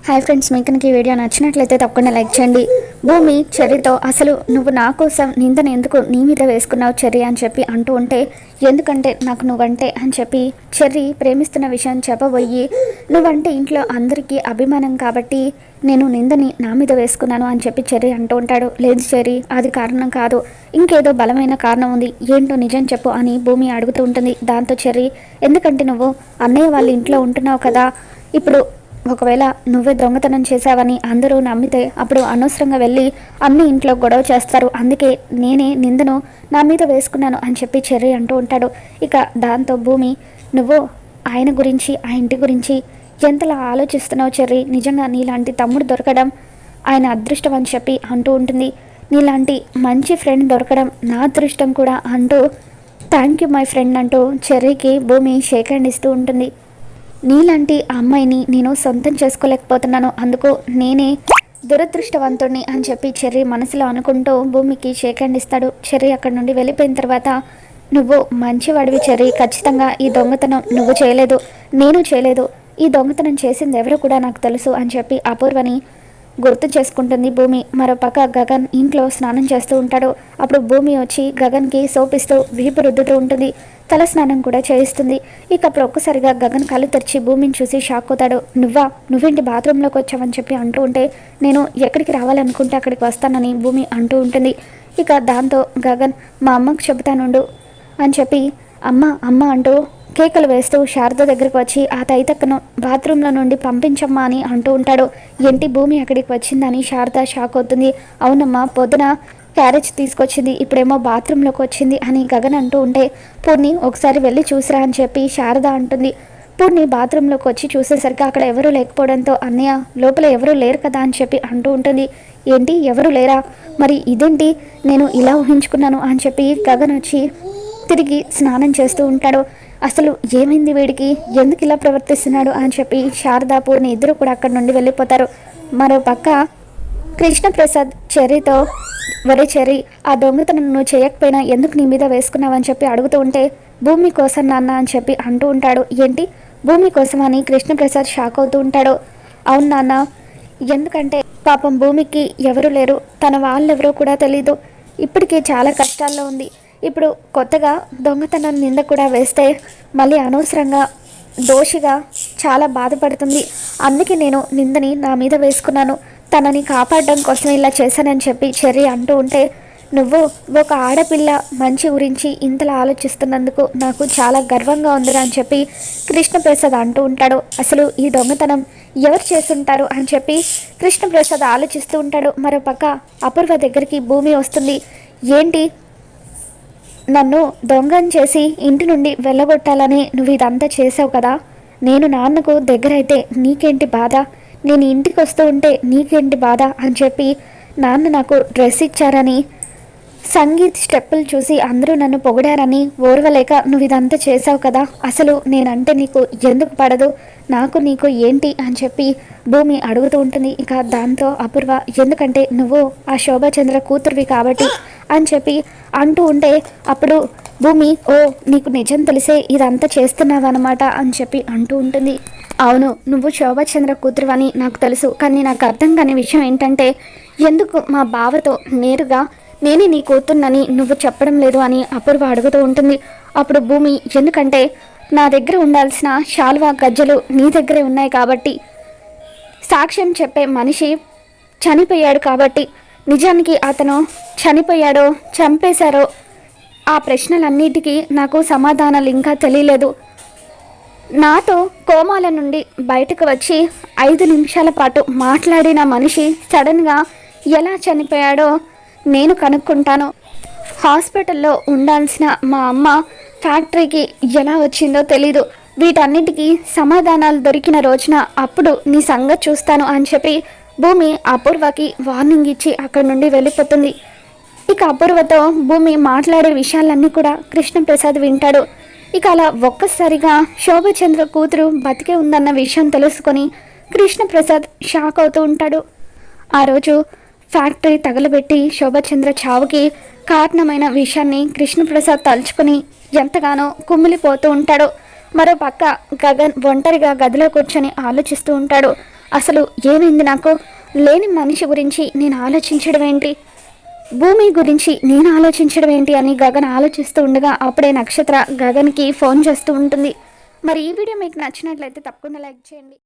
Hi friends, మీకు కనుక ఈ వీడియో నచ్చినట్లయితే తప్పకుండా లైక్ చేయండి. భూమి చెర్రీతో అసలు నువ్వు నా కోసం నిందను ఎందుకు నీ మీద వేసుకున్నావు చెర్రీ అని చెప్పి అంటూ ఉంటే, ఎందుకంటే నాకు నువ్వంటే అని చెప్పి చెర్రీ ప్రేమిస్తున్న విషయం చెప్పబోయి, నువ్వంటే ఇంట్లో అందరికీ అభిమానం కాబట్టి నేను నిందని నా మీద వేసుకున్నాను అని చెప్పి చెర్రీ అంటూ ఉంటాడు. లేదు చెర్రీ, అది కారణం కాదు, ఇంకేదో బలమైన కారణం ఉంది, ఏంటో నిజం చెప్పు అని భూమి అడుగుతూ ఉంటుంది. దాంతో చెర్రీ, ఎందుకంటే నువ్వు అన్నయ్య వాళ్ళ ఇంట్లో ఉంటున్నావు కదా, ఇప్పుడు ఒకవేళ నువ్వే దొంగతనం చేశావని అందరూ నమ్మితే అప్పుడు అనవసరంగా వెళ్ళి అన్ని ఇంట్లో గొడవ చేస్తారు, అందుకే నేనే నిందను నా మీద వేసుకున్నాను అని చెప్పి చెర్రీ అంటూ ఉంటాడు. ఇక దాంతో భూమి, నువ్వు ఆయన గురించి ఆ ఇంటి గురించి ఎంతలా ఆలోచిస్తున్నావు చెర్రీ, నిజంగా నీలాంటి తమ్ముడు దొరకడం ఆయన అదృష్టం అని చెప్పి అంటూ ఉంటుంది. నీలాంటి మంచి ఫ్రెండ్ దొరకడం నా అదృష్టం కూడా అంటూ థ్యాంక్ యూ మై ఫ్రెండ్ అంటూ చెర్రీకి భూమి షేక్ హ్యాండ్ ఇస్తూ ఉంటుంది. నీలాంటి అమ్మాయిని నేను సొంతం చేసుకోలేకపోతున్నాను, అందుకు నేనే దురదృష్టవంతుడిని అని చెప్పి చెర్రీ మనసులో అనుకుంటూ భూమికి షేక్ హ్యాండ్ ఇస్తాడు. చెర్రీ అక్కడి నుండి వెళ్ళిపోయిన తర్వాత, నువ్వు మంచివాడివి చెర్రీ, ఖచ్చితంగా ఈ దొంగతనం నువ్వు చేయలేదు, నేను చేయలేదు, ఈ దొంగతనం చేసింది ఎవరో కూడా నాకు తెలుసు అని చెప్పి అపూర్వని గుర్తు చేసుకుంటుంది భూమి. మరోపక్క గగన్ ఇంట్లో స్నానం చేస్తూ ఉంటాడు. అప్పుడు భూమి వచ్చి గగన్కి సోపిస్తూ వీపు రుద్దుతూ ఉంటుంది, తల స్నానం కూడా చేయిస్తుంది. ఇక అప్పుడు ఒక్కసారిగా గగన్ కళ్ళు తెరిచి భూమిని చూసి షాక్ అవుతాడు. నువ్వేంటి బాత్రూంలోకి వచ్చావని చెప్పి అంటూ ఉంటే, నేను ఎక్కడికి రావాలనుకుంటే అక్కడికి వస్తానని భూమి అంటూ ఉంటుంది. ఇక దాంతో గగన్, మా అమ్మకు చెబుతానుండు అని చెప్పి అమ్మ అంటూ కేకలు వేస్తూ శారద దగ్గరికి వచ్చి ఆ తైతక్కను బాత్రూంలో నుండి పంపించమ్మా అని అంటూ ఉంటాడు. ఏంటి భూమి అక్కడికి వచ్చిందని శారద షాక్ అవుతుంది. అవునమ్మా, పొద్దున క్యారేజ్ తీసుకొచ్చింది, ఇప్పుడేమో బాత్రూంలోకి వచ్చింది అని గగన్ అంటూ ఉంటే, పూర్ణి ఒకసారి వెళ్ళి చూసిరా అని చెప్పి శారద అంటుంది. పూర్ణి బాత్రూంలోకి వచ్చి చూసేసరికి అక్కడ ఎవరూ లేకపోవడంతో, అన్నయ్య లోపల ఎవరూ లేరు కదా అని చెప్పి అంటూ ఉంటుంది. ఏంటి ఎవరూ లేరా, మరి ఇదేంటి నేను ఇలా ఊహించుకున్నాను అని చెప్పి గగన్ వచ్చి తిరిగి స్నానం చేస్తూ ఉంటాడు. అసలు ఏమైంది వీడికి, ఎందుకు ఇలా ప్రవర్తిస్తున్నాడు అని చెప్పి శారదా పూర్ణి ఇద్దరు కూడా అక్కడి నుండి వెళ్ళిపోతారు. మరో పక్క కృష్ణప్రసాద్ చెర్రీతో, వరే చెర్రీ, ఆ దొంగతనం నువ్వు చేయకపోయినా ఎందుకు నీ మీద వేసుకున్నావని చెప్పి అడుగుతూ ఉంటే, భూమి కోసం నాన్న అని చెప్పి అంటూ ఉంటాడు. ఏంటి భూమి కోసం అని కృష్ణప్రసాద్ షాక్ అవుతూ ఉంటాడు. అవును నాన్న, ఎందుకంటే పాపం భూమికి ఎవరు లేరు, తన వాళ్ళెవరో కూడా తెలీదు, ఇప్పటికీ చాలా కష్టాల్లో ఉంది, ఇప్పుడు కొత్తగా దొంగతనం నింద కూడా వేస్తే మళ్ళీ అనవసరంగా దోషిగా చాలా బాధపడుతుంది, అందుకే నేను నిందని నా మీద వేసుకున్నాను, తనని కాపాడడం కోసం ఇలా చేశానని చెప్పి చెర్రీ అంటూ ఉంటే, నువ్వు ఒక ఆడపిల్ల మంచి గురించి ఇంతలా ఆలోచిస్తున్నందుకు నాకు చాలా గర్వంగా ఉందిరా అని చెప్పి కృష్ణప్రసాద్ అంటూ ఉంటాడు. అసలు ఈ దొంగతనం ఎవరు చేస్తుంటారు అని చెప్పి కృష్ణప్రసాద్ ఆలోచిస్తూ ఉంటాడు. మరోపక్క అపూర్వ దగ్గరికి భూమి వస్తుంది. ఏంటి, నన్ను దొంగని చేసి ఇంటి నుండి వెళ్ళగొట్టాలని నువ్వు ఇదంతా చేసావు కదా, నేను నాన్నకు దగ్గరైతే నీకేంటి బాధ, నేను ఇంటికి వస్తూ ఉంటే నీకేంటి బాధ అని చెప్పి నాన్న నాకు డ్రెస్ ఇచ్చారని, సంగీత్ స్టెప్పులు చూసి అందరూ నన్ను పొగిడారని ఓర్వలేక నువ్వు ఇదంతా చేసావు కదా, అసలు నేనంటే నీకు ఎందుకు పడదు, నాకు నీకు ఏంటి అని చెప్పి భూమి అడుగుతూ ఉంటుంది. ఇక దాంతో అపూర్వ, ఎందుకంటే నువ్వు ఆ శోభాచంద్ర కూతురువి కాబట్టి అని చెప్పి అంటూ ఉంటే, అప్పుడు భూమి, ఓ నీకు నిజం తెలిసే ఇదంతా చేస్తున్నావన్నమాట అని చెప్పి అంటూ ఉంటుంది. అవును, నువ్వు శోభాచంద్ర కూతురు అని నాకు తెలుసు, కానీ నాకు అర్థం కాని విషయం ఏంటంటే, ఎందుకు మా బావతో నేరుగా నేనే నీ కూతుర్నని నువ్వు చెప్పడం లేదు అని అపూర్వ అడుగుతూ ఉంటుంది. అప్పుడు భూమి, ఎందుకంటే నా దగ్గర ఉండాల్సిన శాల్వా గజ్జలు నీ దగ్గరే ఉన్నాయి కాబట్టి, సాక్ష్యం చెప్పే మనిషి చనిపోయాడు కాబట్టి, నిజానికి అతను చనిపోయాడో చంపేశారో ఆ ప్రశ్నలన్నిటికీ నాకు సమాధానాలు ఇంకా తెలియలేదు. నాతో కోమాల నుండి బయటకు వచ్చి 5 నిమిషాల పాటు మాట్లాడిన మనిషి సడన్గా ఎలా చనిపోయాడో నేను కనుక్కుంటాను. హాస్పిటల్లో ఉండాల్సిన మా అమ్మ ఫ్యాక్టరీకి ఎలా వచ్చిందో తెలీదు, వీటన్నిటికీ సమాధానాలు దొరికిన రోజున అప్పుడు నీ సంగతి చూస్తాను అని చెప్పి భూమి అపూర్వకి వార్నింగ్ ఇచ్చి అక్కడి నుండి వెళ్ళిపోతుంది. ఇక అపూర్వతో భూమి మాట్లాడే విషయాలన్నీ కూడా కృష్ణప్రసాద్ వింటాడు. ఇక అలా ఒక్కసారిగా శోభచంద్ర కూతురు బతికే ఉందన్న విషయం తెలుసుకొని కృష్ణప్రసాద్ షాక్ అవుతూ ఉంటాడు. ఆ రోజు ఫ్యాక్టరీ తగలబెట్టి శోభచంద్ర చావుకి కారణమైన విషయాన్ని కృష్ణప్రసాద్ తలుచుకుని ఎంతగానో కుమిలిపోతూ ఉంటాడు. మరో పక్క గగన్ ఒంటరిగా గదిలో కూర్చొని ఆలోచిస్తూ ఉంటాడు. అసలు ఏమైంది నాకు? లేని మనిషి గురించి నేను ఆలోచించడం ఏంటి, భూమి గురించి నేను ఆలోచించడం ఏంటి అని గగన్ ఆలోచిస్తూ ఉండగా అప్పుడే నక్షత్ర గగన్కి ఫోన్ చేస్తూ ఉంటుంది. మరి ఈ వీడియో మీకు నచ్చినట్లయితే తప్పకుండా లైక్ చేయండి.